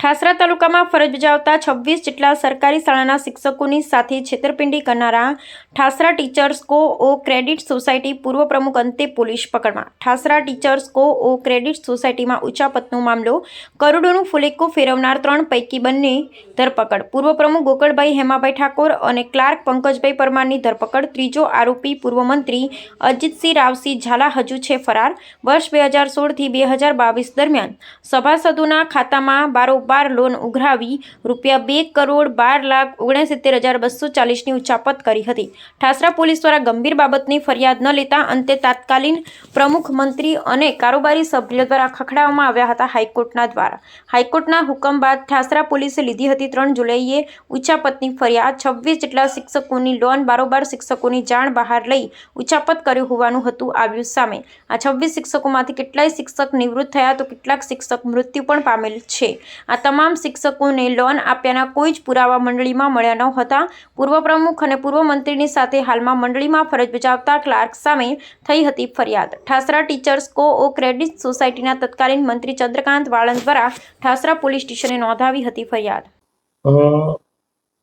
ઠાસરા તાલુકામાં ફરજ બજાવતા 26 જેટલા સરકારી શાળાના શિક્ષકોની સાથે છેતરપિંડી કરનારા ઠાસરા ટીચર્સ કો ક્રેડિટ સોસાયટી પૂર્વ પ્રમુખ અંતે પોલીસ પકડમાં। ઠાસરા ટીચર્સ કો ક્રેડિટ સોસાયટીમાં ઉચાપતનો મામલો, કરોડોનું ફુલેકો ફેરવનાર 3 પૈકી 2ની ધરપકડ। પૂર્વ પ્રમુખ ગોકળભાઈ હેમાભાઈ ઠાકોર અને ક્લાર્ક પંકજભાઈ પરમારની ધરપકડ। ત્રીજો આરોપી પૂર્વ મંત્રી અજીતસિંહ રાવસિંહ ઝાલા હજુ છે ફરાર। વર્ષ 2016 થી 2022 દરમિયાન સભાસદોના ખાતામાં બારોબાર લોન ઉઘરાવી ₹2,12,69,240ની ઉચાપત કરી હતી। ઠાસરા પોલીસ દ્વારા ગંભીર બાબતની ફરિયાદ ન લેતા અંતે તાત્કાલિન પ્રમુખ, મંત્રી અને કારોબારી સભ્ય દ્વારા ખખડાવવામાં આવ્યા હતા હાઈકોર્ટના દ્વારા। હાઈકોર્ટના હુકમ બાદ ઠાસરા પોલીસે લીધી હતી 3 જુલાઈએ ઉચાપતની ફરિયાદ। 26 જેટલા શિક્ષકોની લોન બારોબાર શિક્ષકોની જાણ બહાર લઈ ઉચાપત કર્યું હોવાનું હતું આવ્યું સામે। આ 26 શિક્ષકોમાંથી કેટલાય શિક્ષક નિવૃત્ત થયા તો કેટલાક શિક્ષક મૃત્યુ પણ પામેલ છે। આ તમામ શિક્ષકોને લોન આપ્યાના કોઈ જ પુરાવા મંડળીમાં મળ્યા ન હતા। પૂર્વ પ્રમુખ અને પૂર્વ મંત્રીની સાથે હાલમાં મંડળીમાં ફરજ બજાવતા ક્લાર્ક સામે થઈ હતી ફરિયાદ। ઠાસરા ટીચર્સ કો ક્રેડિટ સોસાયટીના તત્કાલીન મંત્રી ચંદ્રકાંત વાળંદ દ્વારા ઠાસરા પોલીસ સ્ટેશને નોંધાવી હતી ફરિયાદ।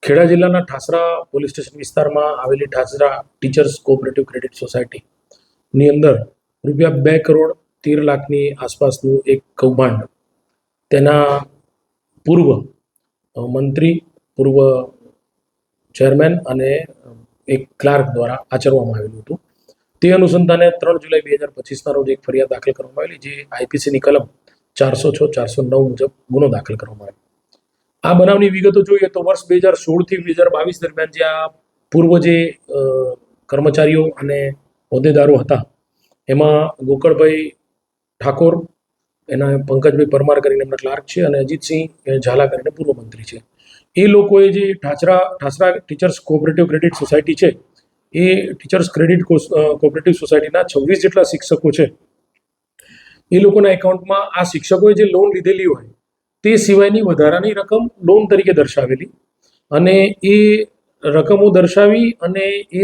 ખેડા જિલ્લાના ઠાસરા પોલીસ સ્ટેશન વિસ્તારમાં આવેલી ઠાસરા ટીચર્સ કોઓપરેટિવ ક્રેડિટ સોસાયટીની અંદર ₹2,13,00,000ની આસપાસનું એક કૌભાંડ તેના પૂર્વ મંત્રી, પૂર્વ ચેરમેન અને એક ક્લાર્ક દ્વારા આચરવામાં આવેલું હતું। તે અનુસંધાને 3 જુલાઈ 2025ના રોજ એક ફરિયાદ દાખલ કરવામાં આવેલી, જે આઈપીસીની કલમ 406, 409 મુજબ ગુનો દાખલ કરવામાં આવ્યો। આ બનાવની વિગતો જોઈએ તો વર્ષ 2016 થી 2022 દરમિયાન જે આ પૂર્વ જે કર્મચારીઓ અને હોદ્દેદારો હતા એમાં ગોકળભાઈ ઠાકોર, એના પંકજભાઈ પરમાર કરીને એમના ક્લાર્ક છે અને અજીતસિંહ ઝાલા કરીને પૂર્વ મંત્રી છે। એ લોકોએ જે Thasra teachers cooperative credit society છે, એ ટીચર્સ ક્રેડિટ કોઓપરેટિવ સોસાયટીના 26 જેટલા શિક્ષકો છે, એ લોકોના એકાઉન્ટમાં આ શિક્ષકોએ જે લોન લીધેલી હોય તે સિવાયની વધારાની રકમ લોન તરીકે દર્શાવેલી અને એ રકમો દર્શાવી અને એ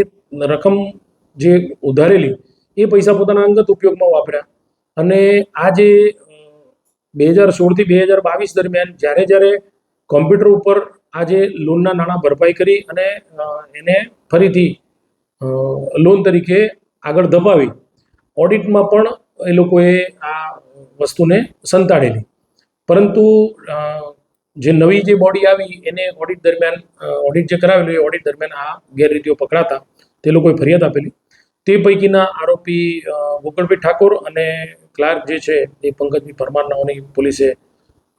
રકમ જે ઉધારેલી એ પૈસા પોતાના અંગત ઉપયોગમાં વાપર્યા। અને આ જે 2016 થી 2022 દરમિયાન જ્યારે કોમ્પ્યુટર ઉપર આ જે લોનના નાણાં ભરપાઈ કરી અને એને ફરીથી લોન તરીકે આગળ ધપાવી, ઓડિટમાં પણ એ લોકોએ આ વસ્તુને સંતાડેલી। પરંતુ જે નવી જે બોડી આવી એને ઓડિટ દરમિયાન ઓડિટ જે કરાવેલું એ ઓડિટ દરમિયાન આ ગેરરીતિઓ પકડાતા તે લોકોએ ફરિયાદ આપેલી। તે પૈકીના આરોપી ગોકળભાઈ ઠાકોર અને ક્લાર્ક જે છે એ પંકજભાઈ પરમારનાઓની પોલીસે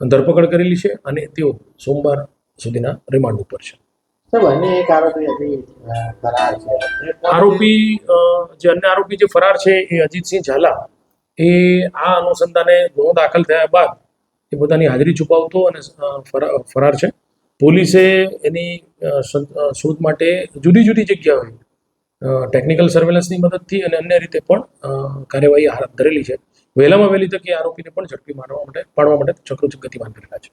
ધરપકડ કરેલી છે અને તેઓ સોમવાર સુધીના રિમાન્ડ ઉપર છે। આરોપી જે અન્ય આરોપી જે ફરાર છે એ અજીતસિંહ ઝાલા, એ આ અનુસંધાને ગુનો દાખલ થયા બાદ એ પોતાની હાજરી છુપાવતો અને ફરાર છે। પોલીસે એની શોધ માટે જુદી જુદી જગ્યાએ ટેકનિકલ સર્વેલન્સની મદદથી અને અન્ય રીતે પણ કાર્યવાહી હાથ ધરેલી છે। વહેલામાં વહેલી તકે આરોપીને પણ ઝડપી પાડવા માટે ચક્રો ગતિમાન કરેલા છે।